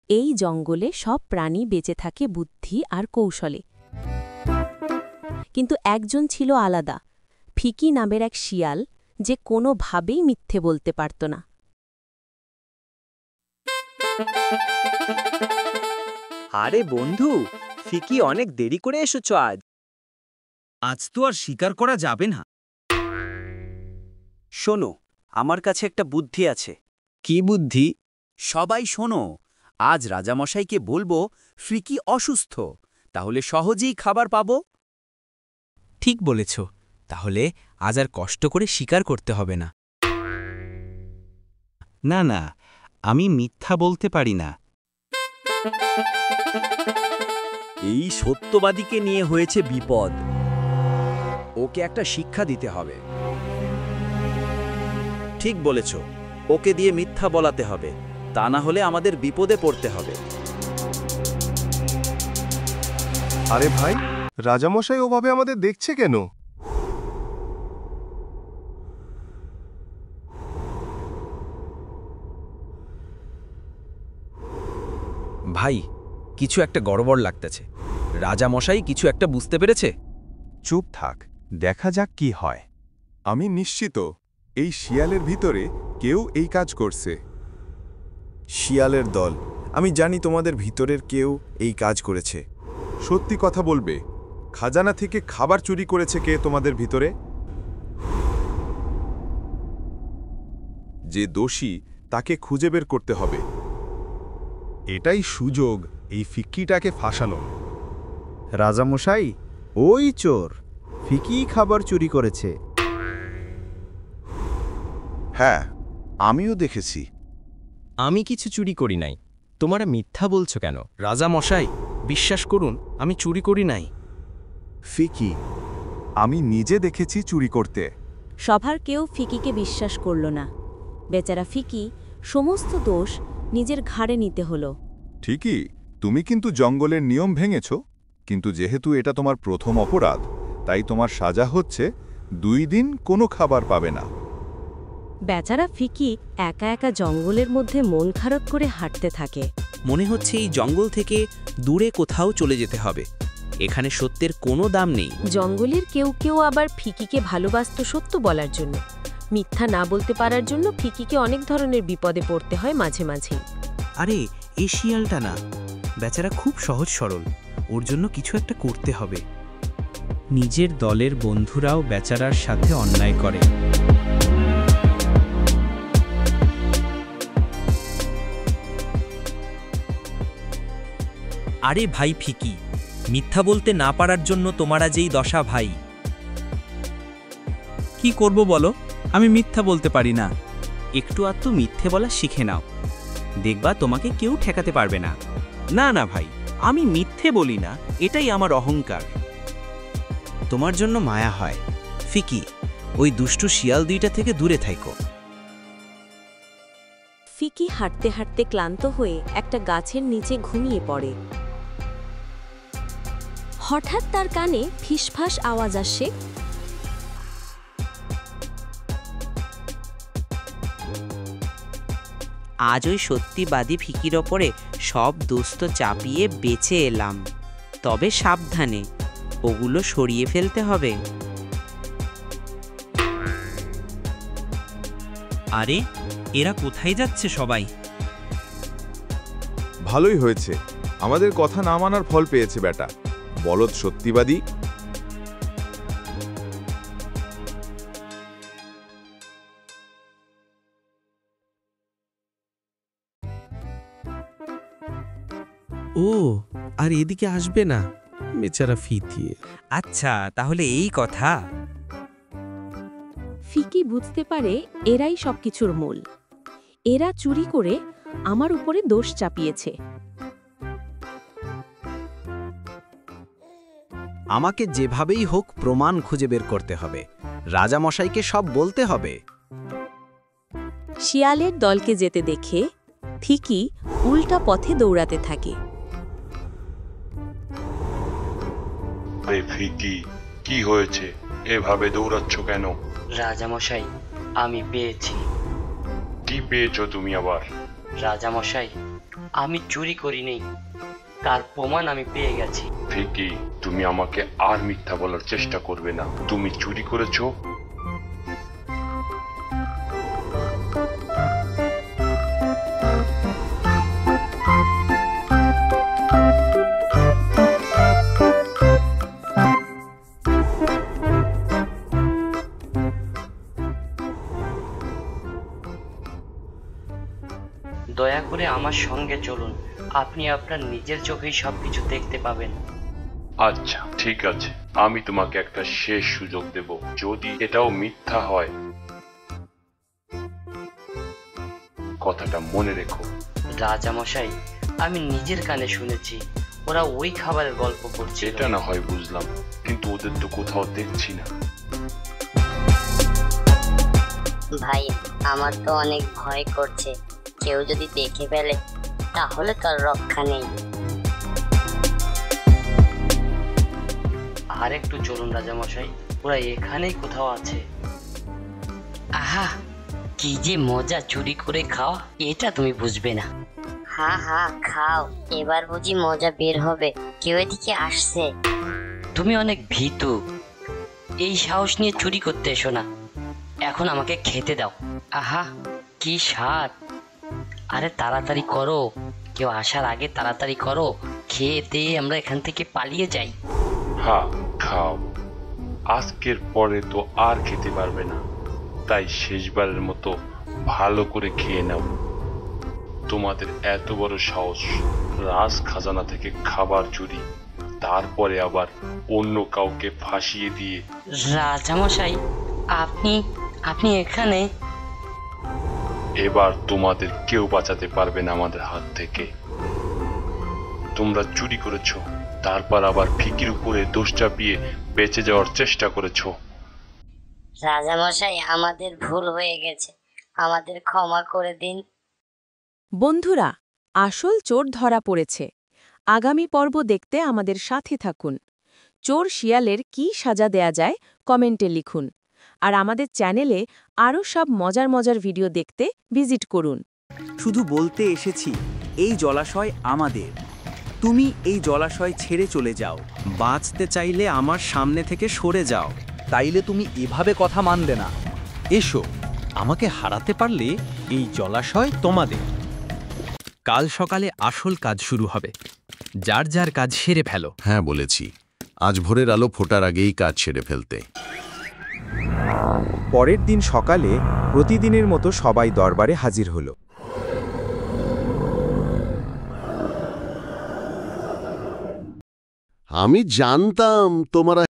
এই জঙ্গলে সব প্রাণী বেঁচে থাকে বুদ্ধি আর কৌশলে। কিন্তু একজন ছিল আলাদা, ফিকি নামের এক শিয়াল, যে কোনোভাবেই মিথ্যে বলতে পারত না। আরে বন্ধু, ফিকি অনেক দেরি করে এসেছ আজ। আজ তো আর স্বীকার করা যাবে না। শোনো, আমার কাছে একটা বুদ্ধি আছে। কি বুদ্ধি? সবাই শোনো, আজ রাজামশাইকে বলবো ফিকি অসুস্থ, তাহলে সহজেই খাবার পাবো। ঠিক বলেছ, তাহলে আজ আর কষ্ট করে স্বীকার করতে হবে না। না না, আমি মিথ্যা বলতে পারি না। এই সত্যবাদীকে নিয়ে হয়েছে বিপদ। ওকে একটা শিক্ষা দিতে হবে। ঠিক বলেছ, ওকে দিয়ে মিথ্যা বলাতে হবে, তা না হলে আমাদের বিপদে পড়তে হবে। আরে ভাই, রাজামশাই ওভাবে আমাদের দেখছে কেন? ভাই, কিছু একটা গড়বড় লাগতেছে। রাজামশাই কিছু একটা বুঝতে পেরেছে। চুপ থাক, দেখা যাক কি হয়। আমি নিশ্চিত এই শিয়ালের ভিতরে কেউ এই কাজ করছে। শিয়ালের দল, আমি জানি তোমাদের ভিতরের কেউ এই কাজ করেছে। সত্যি কথা বলবে, খাজানা থেকে খাবার চুরি করেছে কে তোমাদের ভিতরে? যে দোষী তাকে খুঁজে বের করতে হবে। এটাই সুযোগ এই ফিক্কিটাকে ফাঁসানো। রাজামশাই, ওই চোর ফিকি খাবার চুরি করেছে। হ্যাঁ, আমিও দেখেছি। আমি কিছু চুরি করি নাই, তোমরা মিথ্যা বলছো কেন? রাজামশাই, বিশ্বাস করুন, আমি চুরি করি নাই। ফিকি, আমি নিজে দেখেছি চুরি করতে। সভার কেউ ফিকিকে বিশ্বাস করল না। বেচারা ফিকি সমস্ত দোষ নিজের ঘাড়ে নিতে হলো। ঠিকই, তুমি কিন্তু জঙ্গলের নিয়ম ভেঙেছ, কিন্তু যেহেতু এটা তোমার প্রথম অপরাধ, তাই তোমার সাজা হচ্ছে 2 দিন কোনো খাবার পাবে না। বেচারা ফিকি একা একা জঙ্গলের মধ্যে মন খারাপ করে হাঁটতে থাকে। মনে হচ্ছে এই জঙ্গল থেকে দূরে কোথাও চলে যেতে হবে। এখানে সত্যের কোনো দাম নেই। জঙ্গলের কেউ কেউ আবার ফিকিকে ভালোবাসত সত্য বলার জন্য। মিথ্যা না বলতে পারার জন্য ফিকিকে অনেক ধরনের বিপদে পড়তে হয় মাঝে মাঝে। আরে, এই শিয়ালটা না, বেচারা খুব সহজ সরল, ওর জন্য কিছু একটা করতে হবে। নিজের দলের বন্ধুরাও বেচারার সাথে অন্যায় করে। আরে ভাই ফিকি, মিথ্যা বলতে না পারার জন্য তোমারা যেই দশা ভাই। কি করব বলো, আমি মিথ্যা বলতে পারি না। একটু আধটু মিথ্যে বলা শিখে নাও, দেখবা তোমাকে কেউ ঠেকাতে পারবে না। না না ভাই, আমি মিথ্যে বলি না, এটাই আমার অহংকার। তোমার জন্য মায়া হয় ফিকি, ওই দুষ্টু শিয়াল দুইটা থেকে দূরে থাইকো। ফিকি হাঁটতে হাঁটতে ক্লান্ত হয়ে একটা গাছের নিচে ঘুমিয়ে পড়ে। হঠাৎ তার কানে ফিসফাস আওয়াজ আসে। আজ ওই সত্যিবাদী ফিকির ওপরে সব দোস্ত চাপিয়ে বেঁচে এলাম, তবে সাবধানে, ওগুলো সরিয়ে ফেলতে হবে। আরে, এরা কোথায় যাচ্ছে সবাই? ভালোই হয়েছে, আমাদের কথা না মানার ফল পেয়েছে বেটা, বলদ সত্যিবাদী। ও, আর এদিকে আসবে না, বেচারা ফিতিয়ে। আচ্ছা, তাহলে এই কথা। ফিকি বুঝতে পারে এরাই সবকিছুর মূল। এরা চুরি করে আমার উপরে দোষ চাপিয়েছে। আমাকে যেভাবেই হোক প্রমাণ খুঁজে বের করতে হবে। রাজামশাইকে সব বলতে হবে। শিয়ালের দলকে যেতে দেখে ফিকি উল্টা পথে দৌড়াতে থাকে। আরে ফিকি, কি হয়েছে? এভাবে দৌড়াচ্ছ কেন? রাজামশাই, আমি পেয়েছি। কি পেয়েছো তুমি আবার? রাজামশাই, আমি চুরি করিনি, তার প্রমাণ আমি পেয়ে গেছি। ফিকি, তুমি আমাকে আর মিথ্যা বলার চেষ্টা করবে না। তুমি চুরি করেছো? দয়া করে আমার সঙ্গে চলুন, আপনি আপনার নিজের চোখেই সবকিছু দেখতে পাবেন। আচ্ছা ঠিক আছে, আমি তোমাকে একটা শেষ সুযোগ দেব। যদি এটাও মিথ্যা হয়, কথাটা মনে রেখো। রাজামশাই, আমি নিজের কানে শুনেছি ওরা ওই খাবারের গল্প করছে। এটা না হয় বুঝলাম, কিন্তু ওদের তো কোথাও দেখছি না। ভাই, আমার তো অনেক ভয় করছে। কেউ যদি দেখে ফেলে তাহলে তার রক্ষা নেই। আর একটু চলুন রাজামশাই, ওরা এখানেই কোথাও আছে। আহা, কি যে মজা চুরি করে খাওয়া, এটা তুমি বুঝবে না। হা হা, খাও, এবার বুঝি মজা বের হবে। কেউ এদিকে আসছে। তুমি অনেক ভীতু, এই সাহস নিয়ে চুরি করতে এসো না। এখন আমাকে খেতে দাও। আহা, কি স্বাদ। আরে তাড়াতাড়ি করো, কেউ আসার আগে তাড়াতাড়ি করো, খেয়ে আমরা এখান থেকে পালিয়ে যাই। হ্যাঁ খাও, আজকের পরে তো আর খেতে পারবে না, তাই শেষবারের মতো ভালো করে খেয়ে নাও। তোমাদের এত বড় সাহস, রাজ খাজানা থেকে খাবার চুরি, তারপরে আবার অন্য কাউকে ফাঁসিয়ে দিয়ে। রাজামশাই, আপনি এখানে? এবার তোমাদের কেউ বাঁচাতে পারবে না আমাদের হাত থেকে। তোমরা চুরি করেছো, তারপর আবার ফিকির উপরে দোষ চাপিয়ে বেঁচে যাওয়ার চেষ্টা করেছো। রাজামশাই, আমাদের ভুল হয়ে গেছে, আমাদের ক্ষমা করে দিন। বন্ধুরা, আসল চোর ধরা পড়েছে। আগামী পর্ব দেখতে আমাদের সাথে থাকুন। চোর শিয়ালের কী সাজা দেয়া যায় কমেন্টে লিখুন। আর আমাদের চ্যানেলে আরও সব মজার মজার ভিডিও দেখতে ভিজিট করুন। শুধু বলতে এসেছি, এই জলাশয় আমাদের। তুমি এই জলাশয় ছেড়ে চলে যাও। বাঁচতে চাইলে আমার সামনে থেকে সরে যাও। তাইলে তুমি এভাবে কথা মানবে না। এসো, আমাকে হারাতে পারলে এই জলাশয় তোমাদের। কাল সকালে আসল কাজ শুরু হবে। যার যার কাজ সেরে ফেলো। হ্যাঁ বলেছি, আজ ভোরের আলো ফোটার আগেই কাজ সেরে ফেলতে। পরের দিন সকালে প্রতিদিনের মতো সবাই দরবারে হাজির হলো। আমি জানতাম তোমরা